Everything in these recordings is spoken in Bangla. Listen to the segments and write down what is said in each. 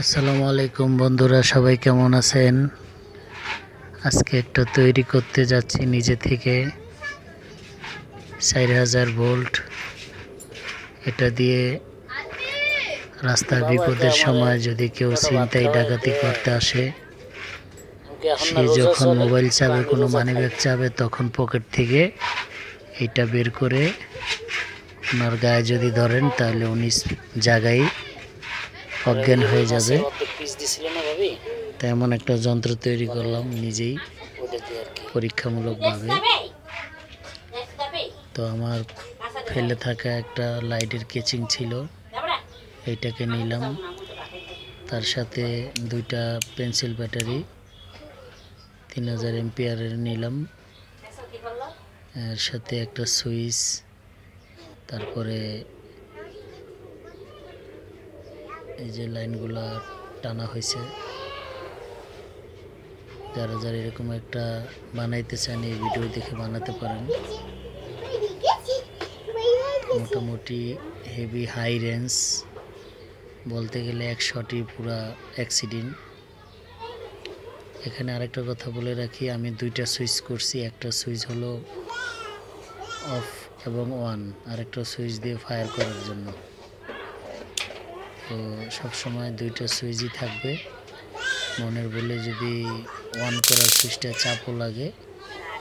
আসসালামু আলাইকুম বন্ধুরা, সবাই কেমন আছেন? আজকে একটা তৈরি করতে যাচ্ছি নিজে থেকে 4000 ভোল্ট। এটা দিয়ে রাস্তার বিপদের সময় যদি কেউ ছিনতাই ডাকাতি করতে আসে, সে যখন মোবাইল চাবে, কোনো মানিব্যাগ চাবে, তখন পকেট থেকে এটা বের করে ওনার গায়ে যদি ধরেন, তাহলে উনি জায়গায় অজ্ঞান হয়ে যাবে। তেমন একটা যন্ত্র তৈরি করলাম নিজেই পরীক্ষামূলকভাবে। তো আমার ফেলে থাকা একটা লাইটের কেচিং ছিল, এইটাকে নিলাম। তার সাথে দুইটা পেন্সিল ব্যাটারি 3000 এম্পিয়ারের নিলাম। এর সাথে একটা সুইচ, তারপরে এই যে লাইনগুলা টানা হয়েছে। যারা যারা এরকম একটা বানাইতে চান, এই ভিডিও দেখে বানাতে পারেন। মোটামুটি হেভি হাই রেঞ্জ বলতে গেলে 100টি পুরা অ্যাক্সিডেন্ট। এখানে আরেকটা কথা বলে রাখি, আমি দুইটা সুইচ করছি। একটা সুইচ হলো অফ এবং অন, আরেকটা সুইচ দিয়ে ফায়ার করার জন্য। তো সবসময় দুইটা সুইচই থাকবে। মনের বলে যদি অন করার সুইচটা চাপও লাগে,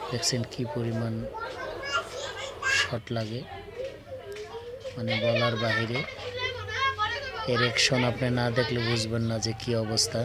দেখছেন কি পরিমাণ শর্ট লাগে, মানে বলার বাহিরে। এর অ্যাকশন আপনি না দেখলে বুঝবেন না যে কি অবস্থা।